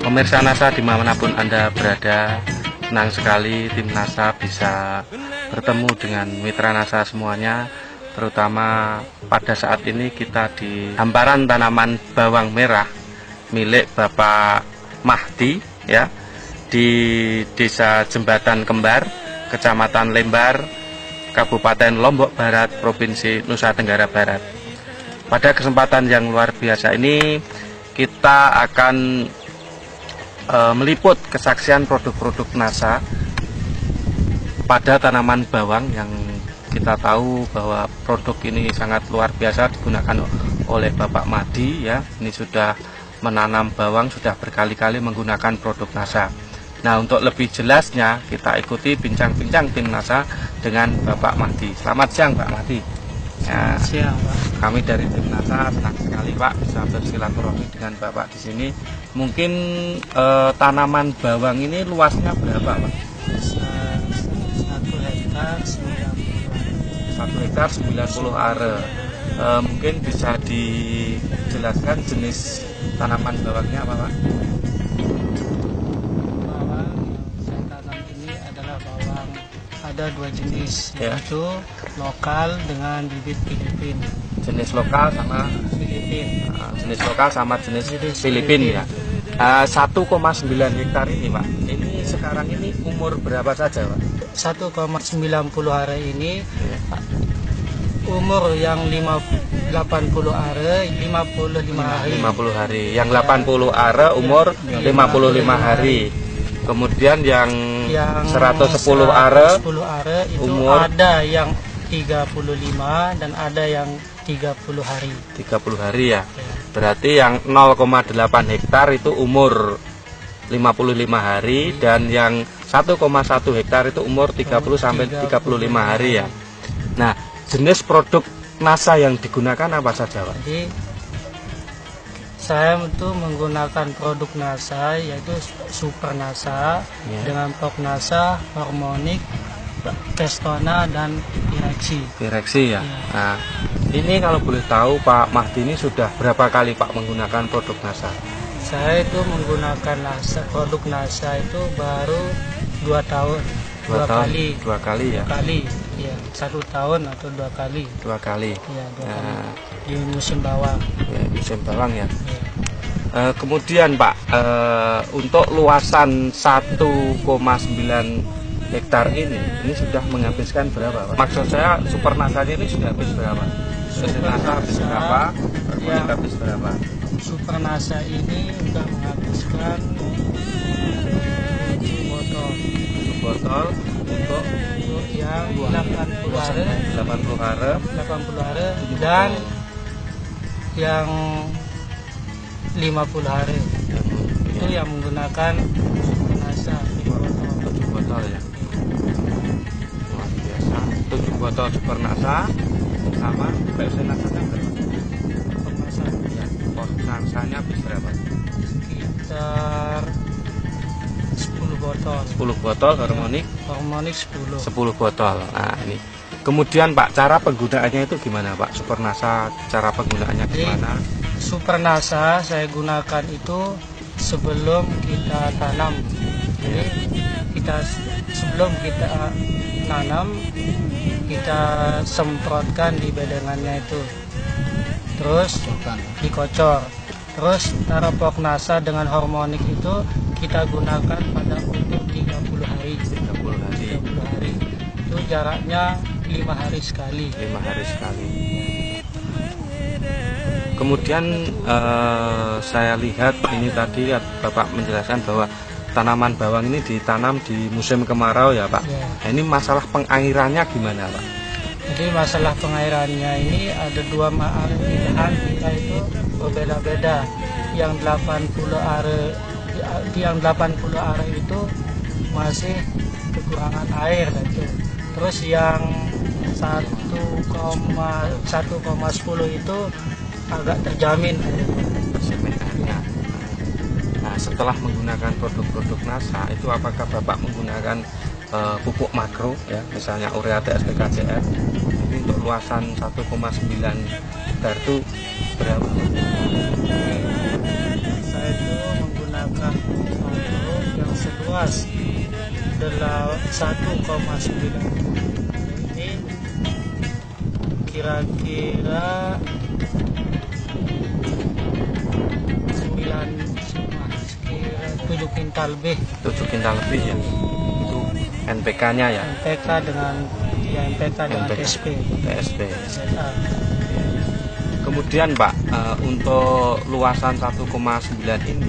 Pemirsa NASA dimanapun Anda berada, senang sekali tim NASA bisa bertemu dengan mitra NASA semuanya, terutama pada saat ini kita di hamparan tanaman bawang merah milik Bapak Mahdi ya, di Desa Jembatan Kembar, Kecamatan Lembar, Kabupaten Lombok Barat, Provinsi Nusa Tenggara Barat. Pada kesempatan yang luar biasa ini kita akan meliput kesaksian produk-produk NASA pada tanaman bawang yang kita tahu bahwa produk ini sangat luar biasa digunakan oleh Bapak Mahdi ya. Ini sudah menanam bawang, sudah berkali-kali menggunakan produk NASA. Nah, untuk lebih jelasnya kita ikuti bincang-bincang tim NASA dengan Bapak Mahdi. Selamat siang Pak Mahdi. Ya, siang, Pak. Kami dari tim NASA senang sekali Pak bisa bersilaturahmi dengan Bapak di sini. Mungkin tanaman bawang ini luasnya berapa Pak? 1 hektar 90 are. Mungkin bisa dijelaskan jenis tanaman bawangnya apa Pak? Bawang yang saya tanam ini adalah bawang, ada 2 jenis, Ya. yaitu lokal dengan bibit Filipin. Jenis lokal sama Filipin. jenis lokal sama jenis Jenis Filipin ya. 1,9 hektar ini Pak. Ini sekarang ini umur berapa saja Pak? 1,90 are ini umur yang 80 are 55 hari. 50 hari. Yang 80 are umur 55 hari. Kemudian yang 110 are 10 are itu umur ada yang 35 dan ada yang 30 hari. 30 hari ya. Berarti yang 0,8 hektar itu umur 55 hari dan yang 1,1 hektar itu umur 30 sampai 35 hari ya. Nah, jenis produk NASA yang digunakan apa saja, Pak? Jadi saya itu menggunakan produk NASA yaitu Super NASA Ya. dengan Pok NASA, Harmonic, Pestona dan Pireksi. Direksi ya. Ya. Nah, ini kalau boleh tahu Pak Mahdi ini sudah berapa kali Pak menggunakan produk NASA? Saya itu menggunakan produk NASA itu baru 2 tahun. Dua tahun? Kali. 2 kali ya. 2 kali. Ya, 1 tahun atau 2 kali. 2 kali. Ya, 2 kali. Nah, Di musim bawang. ya, musim bawang ya. Ya. Kemudian Pak, untuk luasan 1,9 hektar ini sudah menghabiskan berapa Pak? Maksud saya Super NASA ini sudah habis berapa? Super NASA habis berapa? Ya. Habis berapa? Super NASA ini sudah menghabiskan 7 botol. 7 botol untuk Yang 80 are 80 are 80 are dan yang 50 hari itu yang menggunakan Super NASA 5 botol. 7 botol ya. Luar biasa. 7 botol Super NASA sama POC NASA-nya berapa? Super NASA Ya, pos NASA-nya habis berapa? sekitar 10 botol. 10 botol harmonik, Harmonic 10. 10 botol. Nah, ini. Kemudian Pak, cara penggunaannya itu gimana Pak? Super NASA cara penggunaannya gimana? Super NASA saya gunakan itu sebelum kita tanam. Jadi sebelum kita tanam kita semprotkan di bedengannya itu, terus dikocor, terus Pok NASA dengan harmonik itu kita gunakan pada umur 30 hari. 30 hari. 30 hari itu jaraknya 5 hari sekali. 5 hari sekali. Kemudian saya lihat ini tadi Bapak menjelaskan bahwa tanaman bawang ini ditanam di musim kemarau ya Pak. Ya. Nah, ini masalah pengairannya gimana Pak? Jadi masalah pengairannya ini ada 2 pilihan, kita itu berbeda-beda. Yang 80 are itu masih kekurangan air gitu. Terus yang 1,10 itu agak terjamin. Nah, setelah menggunakan produk-produk NASA itu apakah Bapak menggunakan pupuk makro ya, misalnya urea TSP KCR ini untuk luasan 1,9 hektar itu berapa? Saya itu menggunakan pupuk makro yang seluas 1,9 ini kira-kira 7 kintal lebih. 7 kintal lebih ya. Itu NPK-nya ya. NPK dengan TSP. TSP. Kemudian Pak, untuk luasan 1,9 ini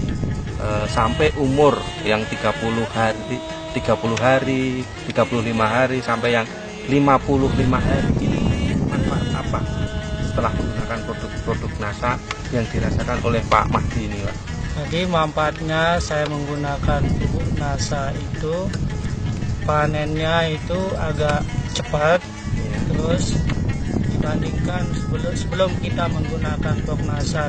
sampai umur yang 30 hari, 35 hari sampai yang 55 hari ini manfaat apa setelah menggunakan produk-produk NASA yang dirasakan oleh Pak Mahdi ini, Pak? Jadi manfaatnya saya menggunakan pupuk NASA itu panennya itu agak cepat, terus dibandingkan sebelum kita menggunakan produk NASA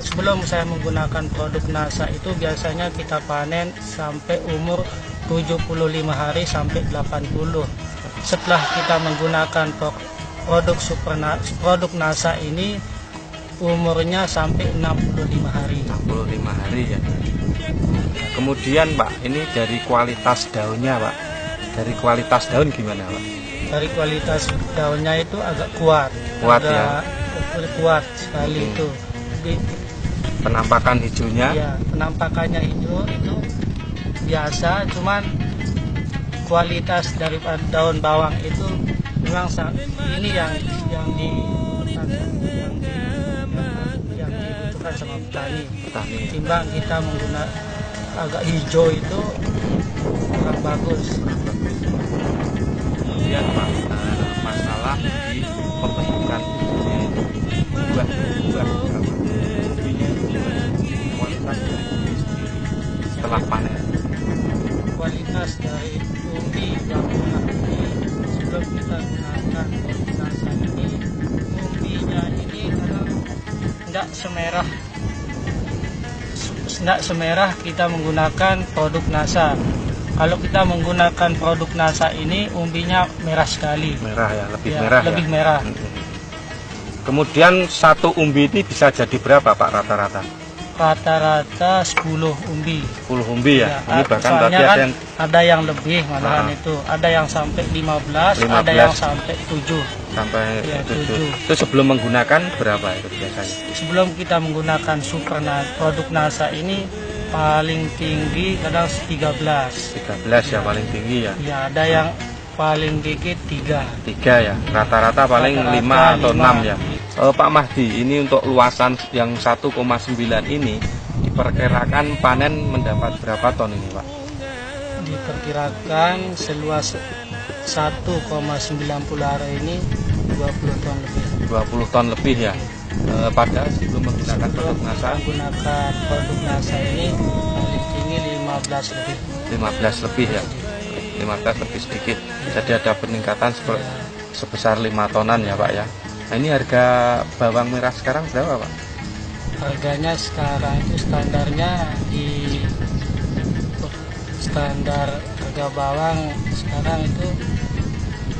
sebelum saya menggunakan produk NASA itu biasanya kita panen sampai umur 75 hari sampai 80. Setelah kita menggunakan produk NASA ini umurnya sampai 65 hari. 65 hari ya. Kemudian Pak, ini dari kualitas daunnya Pak. Dari kualitas daun gimana Pak? Dari kualitas daunnya itu agak kuat. Ya. Kuat sekali itu. Penampakan hijaunya? Ya, penampakannya hijau itu biasa, cuman kualitas dari daun bawang itu memang ini yang dibutuhkan sama petani. Timbang kita menggunakan agak hijau itu kurang bagus. Kemudian Pak, masalah di pembentukan buah kualitas dari setelah panen. Kualitas dari umbi yang buah ini sebelum kita gunakan NASA ini, umbinya ini kadang tidak semerah kita menggunakan produk NASA. Kalau kita menggunakan produk NASA ini umbinya merah sekali. Merah ya, lebih ya, merah. Lebih merah. Kemudian satu umbi ini bisa jadi berapa Pak rata-rata? Rata-rata 10 umbi. 10 umbi ya. Ini bahkan tadi kan ada yang lebih malahan itu. Ada yang sampai 15, ada yang sampai 7. Sampai ya, 7. Itu sebelum menggunakan berapa itu biasanya? Sebelum kita menggunakan produk NASA ini paling tinggi kadang 13. 13 ya paling tinggi ya. Ya, ada yang paling dikit 3. 3 ya. Rata-rata paling 5 atau 6 ya. Pak Mahdi, ini untuk luasan yang 1,9 ini diperkirakan panen mendapat berapa ton ini Pak? Diperkirakan seluas 1,90 hari ini 20 ton lebih. 20 ton lebih ya. Padahal sebelum menggunakan produk NASA, menggunakan produk NASA ini paling tinggi 15 lebih. 15 lebih ya. 15 lebih sedikit. Jadi ada peningkatan sebesar 5 tonan ya Pak ya. Nah, ini harga bawang merah sekarang berapa Pak? Harganya sekarang itu standarnya standar harga bawang sekarang itu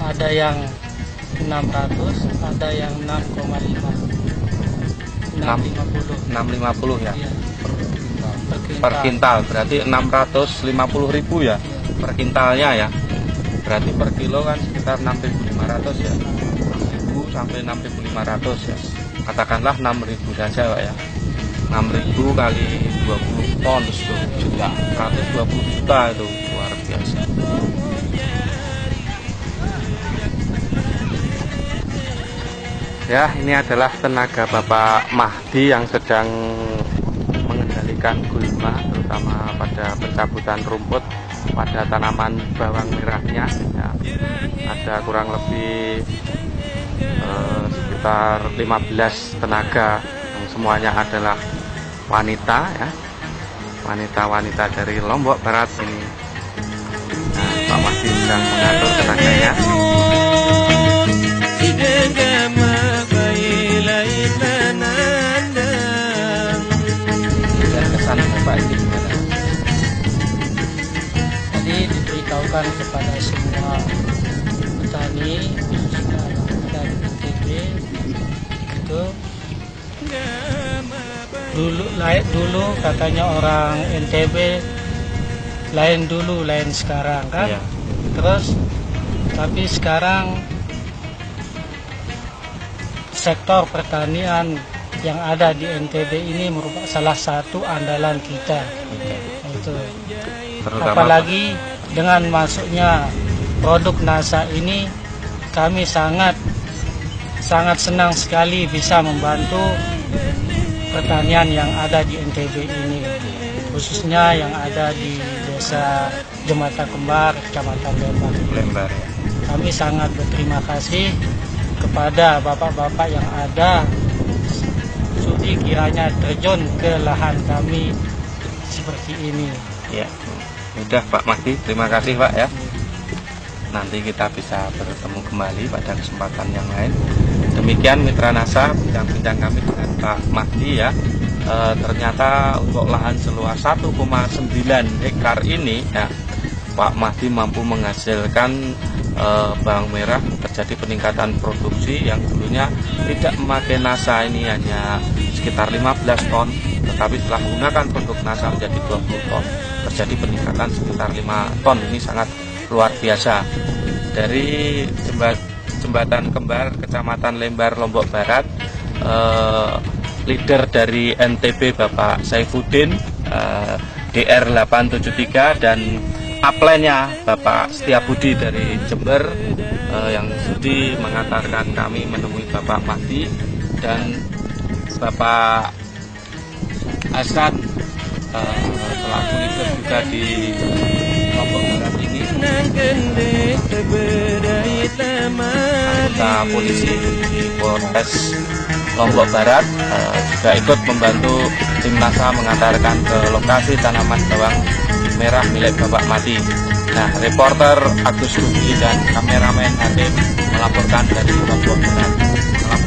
ada yang 600, ada yang 6,5. 650 ya. Iya. Per kintal berarti 650.000 ya per kintalnya ya. Berarti per kilo kan sekitar 6.500 ya. 6.000 sampai 6.500 ya. Katakanlah 6.000 saja Pak ya. 6.000 kali 20 ton itu juta, 120 juta itu luar biasa. Ya, ini adalah tenaga Bapak Mahdi yang sedang mengendalikan gulma, terutama pada pencabutan rumput pada tanaman bawang merahnya. Ya, ada kurang lebih sekitar 15 tenaga yang semuanya adalah wanita ya, wanita-wanita dari Lombok Barat ini. Nah, Pak Mahdi sedang mengatur tenaganya. mengharapkan kepada semua petani khususnya yang ada di NTB itu dulu katanya orang NTB lain dulu lain sekarang kan. Iya. Terus tapi sekarang sektor pertanian yang ada di NTB ini merupakan salah satu andalan kita. Itu. Terutama Apalagi dengan masuknya produk NASA ini, kami sangat senang sekali bisa membantu pertanian yang ada di NTB ini, khususnya yang ada di Desa Jembatan Kembar, Kecamatan Lembar ya. Kami sangat berterima kasih kepada bapak-bapak yang ada sudi kiranya terjun ke lahan kami seperti ini. Ya, udah Pak Mahdi, terima kasih Pak ya. Nanti kita bisa bertemu kembali pada kesempatan yang lain. Demikian Mitra NASA, bincang-bincang kami dengan Pak Mahdi ya. Ternyata untuk lahan seluas 1,9 hektar ini ya, Pak Mahdi mampu menghasilkan bawang merah, terjadi peningkatan produksi yang dulunya tidak memakai NASA ini hanya sekitar 15 ton, tetapi setelah menggunakan produk NASA menjadi 20 ton, terjadi peningkatan sekitar 5 ton. Ini sangat luar biasa. Dari Jembatan Kembar, Kecamatan Lembar, Lombok Barat, leader dari NTB Bapak Saifuddin, DR 873, dan upline-nya Bapak Setiabudi dari Jember yang sudi mengantarkan kami menemui Bapak Mahdi, dan Bapak Hasan selaku leader juga di Lombok Barat ini, anggota polisi di Polres Lombok Barat juga ikut membantu tim NASA mengantarkan ke lokasi tanaman bawang merah milik Bapak Mahdi. Nah, reporter Agus Rubi dan kameramen Hadim melaporkan dari Lombok Barat. Salam